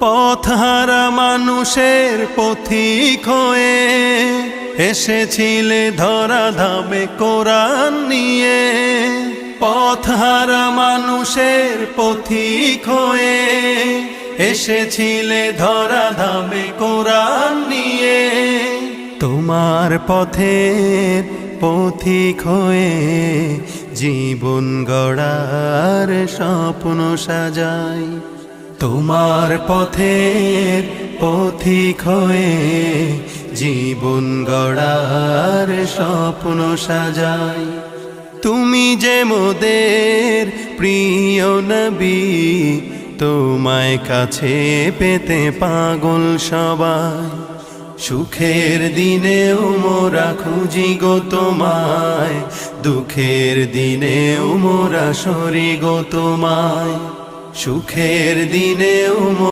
পথহারা মানুষের পথিক হয়ে এসেছিলে ধরা ধামে কোরআন নিয়ে। পথহারা মানুষের পথিক হয়ে এসেছিলে ধরা ধামে কোরআন নিয়ে। তোমার পথের পথিক হয়ে জীবন গড়ার স্বপ্ন সাজাই। তোমার পথের পথিক হয়ে জীবন গড়ার স্বপ্ন সাজাই। তুমি যে মোদের প্রিয় নবী, তোমায় কাছে পেতে পাগল সবাই। সুখের দিনেও মোরা খুঁজি গো তোমায়, দুঃখের দিনেও মোরা সরি গো তোমায়। সুখের দিনেও